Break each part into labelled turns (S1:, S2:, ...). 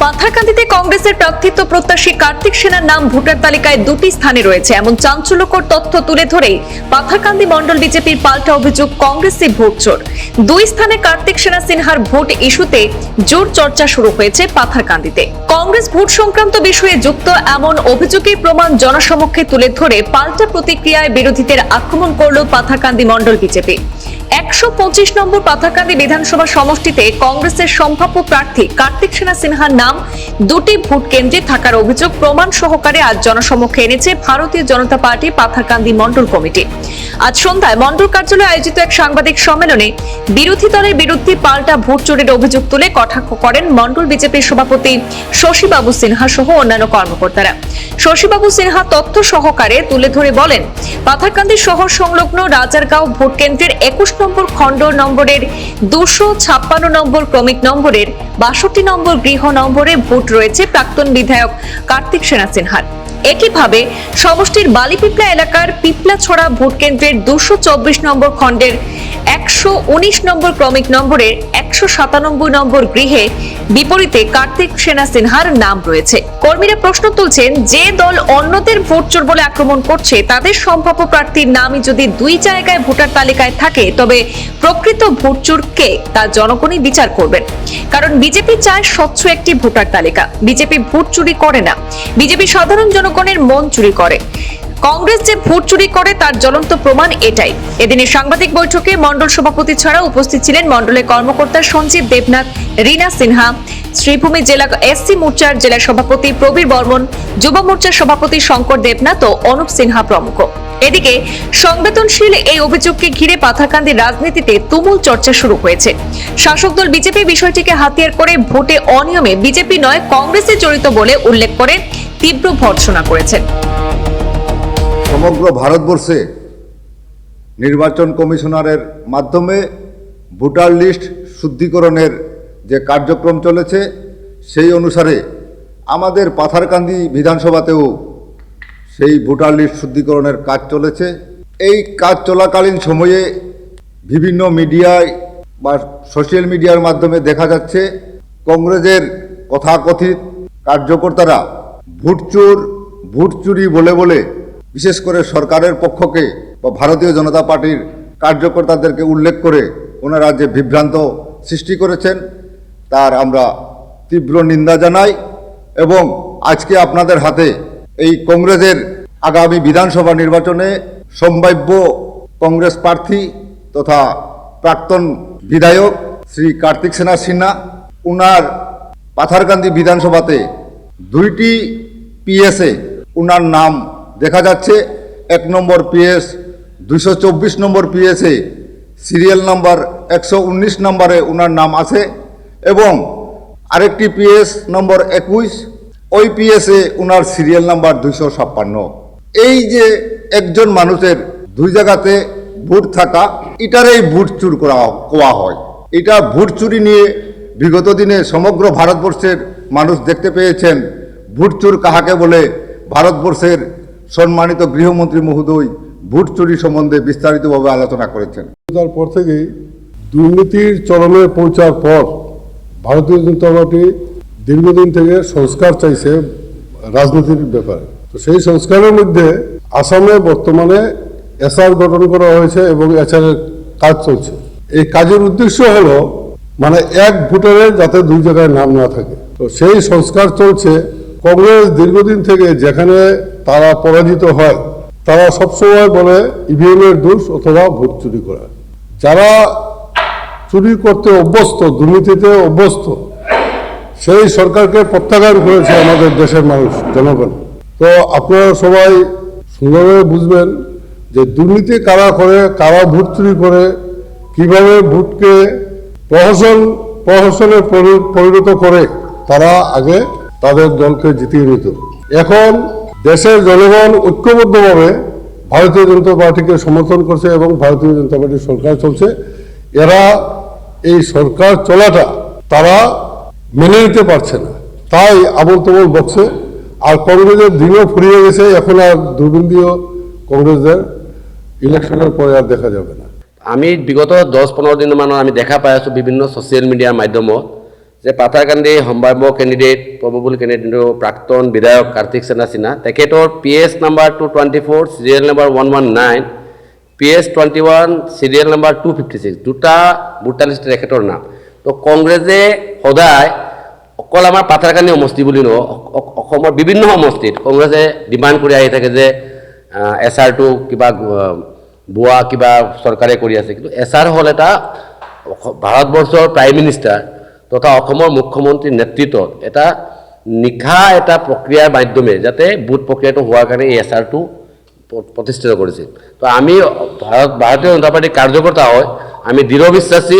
S1: পাথারকান্দিতে কংগ্রেসের প্রার্থিত্ব প্রত্যাশী কার্তিক সেনার নাম ভোটার তালিকায় দুটি স্থানে রয়েছে এমন চাঞ্চল্যকর তথ্য তুলে ধরে পাথারকান্দি মণ্ডল বিজেপির পাল্টা অভিযোগ কংগ্রেসে ভোট চোর। দুই স্থানে কার্তিক সেনা সিনহার ভোট ইস্যুতে জোর চর্চা শুরু হয়েছে পাথারকান্দিতে। কংগ্রেস ভোট সংক্রান্ত বিষয়ে যুক্ত এমন অভিযোগের প্রমাণ জনসমক্ষে তুলে ধরে পাল্টা প্রতিক্রিয়ায় বিরোধীদের আক্রমণ করল পাথারকান্দি মণ্ডল বিজেপি। 125 নম্বর পাথারকান্দি বিধানসভা সমষ্টিতে কংগ্রেসের সম্ভাব্য প্রার্থী কার্তিক সেনা সিনহার নাম দুটি ভোট কেন্দ্রে থাকার অভিযোগ প্রমাণ সহকারে আজ জনসমক্ষে এনেছে ভারতীয় জনতা পার্টি পাথারকান্দি মণ্ডল কমিটি। আজ সন্ধ্যায় মণ্ডল কার্যালয়ে আয়োজিত এক সাংবাদিক সম্মেলনে বিরোধী দলের বিরুদ্ধে পাল্টা ভোট চোরের অভিযোগ তুলে কটাক্ষ করেন মণ্ডল বিজেপির সভাপতি শশীবাবু সিনহা সহ অন্যান্য কর্মকর্তারা। শশীবাবু সিনহা তথ্য সহকারে তুলে ধরে বলেন, পাথারকান্দি শহর সংলগ্ন রাজারগাঁও ভোট কেন্দ্রের 21 নম্বর খণ্ড নম্বরের 256 নম্বর ক্রমিক নম্বরের 62 নম্বর গৃহ নম্বরে ভোট রয়েছে প্রাক্তন বিধায়ক কার্তিক সেনা সিনহার। একইভাবে সমষ্টির বালিপিপলা এলাকার পিপলাছড়া ভোট কেন্দ্রের 224 নম্বর খণ্ডের 119 নম্বর ক্রমিক নম্বরের 197 নম্বর গৃহে বিপরীতে কার্তিক সেনা সিনহার নাম রয়েছে। কর্মীরা প্রশ্ন তুলছেন, যে দল অন্যদের ভোট চোর বলে আক্রমণ করছে তাদের সম্ভাব্য প্রার্থীর নামই যদি দুই জায়গায় ভোটার তালিকায় থাকে তবে প্রকৃত ভোট চোর কে তা জনগণই বিচার করবেন। কারণ বিজেপি চায় স্বচ্ছ একটি ভোটার তালিকা। বিজেপি ভোট চুরি করে না, বিজেপি সাধারণ জনগণের মন চুরি করে। কংগ্রেস যে ভোট চুরি করে তার জ্বলন্ত প্রমাণ এটাই। এদিনের সাংবাদিক বৈঠকে মণ্ডল সভাপতি ছাড়া উপস্থিত ছিলেন মণ্ডলের কর্মকর্তা সঞ্জীব দেবনাথ, রীনা সিনহা, শ্রীভূমি জেলা এসসি মোর্চার জেলা সভাপতি প্রবীর বর্মন, যুব মোর্চার সভাপতি শঙ্কর দেবনাথ ও অনুপ সিনহা প্রমুখ। এদিকে সংবেদনশীল এই অভিযোগকে ঘিরে পাথারকান্দির রাজনীতিতে তুমুল চর্চা শুরু হয়েছে। শাসক দল বিজেপি বিষয়টিকে হাতিয়ার করে ভোটে অনিয়মে বিজেপি নয় কংগ্রেসে জড়িত বলে উল্লেখ করে তীব্র ভর্ৎসনা করেছেন।
S2: সমগ্র ভারতবর্ষে নির্বাচন কমিশনারের মাধ্যমে ভোটার লিস্ট শুদ্ধিকরণের যে কার্যক্রম চলেছে সেই অনুসারে আমাদের পাথারকান্দি বিধানসভাতেও সেই ভোটার লিস্ট শুদ্ধিকরণের কাজ চলেছে। এই কাজ চলাকালীন সময়ে বিভিন্ন মিডিয়ায় বা সোশ্যাল মিডিয়ার মাধ্যমে দেখা যাচ্ছে কংগ্রেসের তথাকথিত কার্যকর্তারা ভোট চোর ভোট চুরি বলে বলে বিশেষ করে সরকারের পক্ষকে বা ভারতীয় জনতা পার্টির কার্যকর্তাদেরকে উল্লেখ করে ওনারা যে বিভ্রান্ত সৃষ্টি করেছেন তার আমরা তীব্র নিন্দা জানাই। এবং আজকে আপনাদের হাতে এই কংগ্রেসের আগামী বিধানসভা নির্বাচনে সম্ভাব্য কংগ্রেস প্রার্থী তথা প্রাক্তন বিধায়ক শ্রী কার্তিক সেনা সিনহা, উনার পাথারকান্দি বিধানসভাতে দুইটি পিএসে উনার নাম দেখা যাচ্ছে। 1 নম্বর পিএস 224 নম্বর পিএসে সিরিয়াল নাম্বার 119 নম্বরে উনার নাম আছে এবং আরেকটি পিএস নম্বর 21 ওই পিএসে উনার সিরিয়াল নাম্বার 256। এই যে একজন মানুষের দুই জায়গাতে ভোট থাকা, এটারই ভোট চুর কোয়া হয়। এটা ভোট চুরি নিয়ে বিগত দিনে সমগ্র ভারতবর্ষের মানুষ দেখতে পেয়েছেন। ভোট চোর কাহাকে বলে ভারতবর্ষের সম্মানিত গৃহমন্ত্রী মহোদয় ভোট চুরি সম্বন্ধে বিস্তারিতভাবে আলোচনা করেছেন।
S3: তারপর থেকেই দুর্নীতির চরমে পৌঁছার পর ভারতীয় জনতা পার্টি দীর্ঘদিন থেকে সংস্কার চাইছে রাজনীতির ব্যাপারে। তো সেই সংস্কারের মধ্যে আসামে বর্তমানে এসআর গঠন করা হয়েছে এবং এসআরের কাজ চলছে। এই কাজের উদ্দেশ্য হলো মানে এক ভোটারের যাতে দুই জায়গায় নাম না থাকে। তো সেই সংস্কার চলছে। কংগ্রেস দীর্ঘদিন থেকে যেখানে তারা পরাজিত হয় তারা সবসময় বলে ইভিএমের দোষ অথবা ভোট চুরি করা। যারা চুরি করতে অভ্যস্ত, দুর্নীতিতে অভ্যস্ত, সেই সরকারকে প্রত্যাখ্যান করেছে আমাদের দেশের মানুষ, জনগণ। তো আপনারা সবাই সুন্দরভাবে বুঝবেন যে দুর্নীতি কারা করে, কারা ভোট চুরি করে, কিভাবে ভোটকে প্রহসনে পরিণত করে তারা আগে তাদের দলকে জিতিয়ে নিত। এখন দেশের জনগণ ঐক্যবদ্ধভাবে ভারতীয় জনতা পার্টিকে সমর্থন করছে এবং ভারতীয় জনতা পার্টির সরকার চলছে। এরা এই সরকার চলাটা তারা মেনে নিতে পারছে না, তাই আবল তবল বকছে। আর কংগ্রেসের দিনও ফুরিয়ে গেছে, এখন আর দুর্বৃন্দীয় কংগ্রেসদের ইলেকশনের পরে আর দেখা যাবে না।
S4: আমি বিগত 10-15 দিন মান আমি দেখা পাই আছো বিভিন্ন সোশ্যাল মিডিয়ার মাধ্যমত যে পাথাৰকান্দি সম্ভাব্য কেণ্ডিডেট প্ৰববল কেণ্ডিডেট প্ৰাক্তন বিধায়ক কাৰ্তিক সেনা সিনহা তেখেতৰ PS number 224 serial number 119 PS 21 serial number 256 দুটা ভোটাৰ লিষ্ট তেখেতৰ নাম তো কংগ্ৰেছে সদায় অকল আমাৰ পাথাৰকান্দি সমষ্টি বুলি নহয় অসমৰ বিভিন্ন সমষ্টিত কংগ্ৰেছে ডিমাণ্ড কৰি আহি থাকে যে SR2 কিবা বুয়া কিবা চৰকাৰে কৰি আছে কিন্তু SR হ'ল এটা ভাৰতবৰ্ষৰ প্ৰাইম মিনিষ্টাৰ তথা অসমৰ মুখ্যমন্ত্ৰীৰ নেতৃত্বত এটা নিশা এটা প্ৰক্ৰিয়াৰ মাধ্যমে যাতে বুথ প্ৰক্ৰিয়াটো হোৱাৰ কাৰণে এই SR2 প্ৰতিষ্ঠিত কৰিছিল তো আমি ভাৰতীয় জনতা পাৰ্টিৰ কাৰ্যকৰ্তা হয় আমি দৃঢ় বিশ্বাসী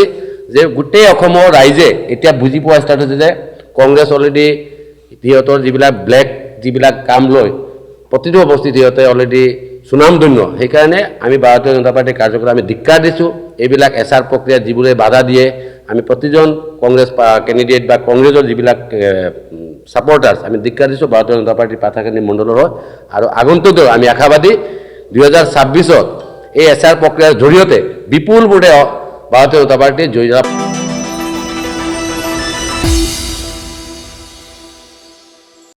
S4: যে গোটেই অসমৰ ৰাইজে এতিয়া বুজি পোৱা ষ্টাৰ্ট হৈছে যে কংগ্ৰেছ অলৰেডি সিহঁতৰ যিবিলাক ব্লেক যিবিলাক কাম লৈ প্ৰতিটো অৱস্থিত সিহঁতে অলৰেডি সুনামধন্য সেইকাৰণে আমি ভাৰতীয় জনতা পাৰ্টিৰ কাৰ্যকৰ্তা আমি ধিক্কাৰ দিছোঁ এইবিলাক SR প্ৰক্ৰিয়াত যিবোৰে বাধা দিয়ে আমি প্ৰতিজন কংগ্ৰেছ কেণ্ডিডেট বা কংগ্ৰেছৰ যিবিলাক ছাপৰ্টাৰ্ছ আমি ধিক্কাৰ দিছোঁ ভাৰতীয় জনতা পাৰ্টিৰ পাথাৰকান্দি মণ্ডলৰ হয় আৰু আগন্তুকতো আমি আশাবাদী 2026ত এই SR প্ৰক্ৰিয়াৰ জৰিয়তে বিপুল ভোটে ভাৰতীয় জনতা পাৰ্টিৰ জয়লাভ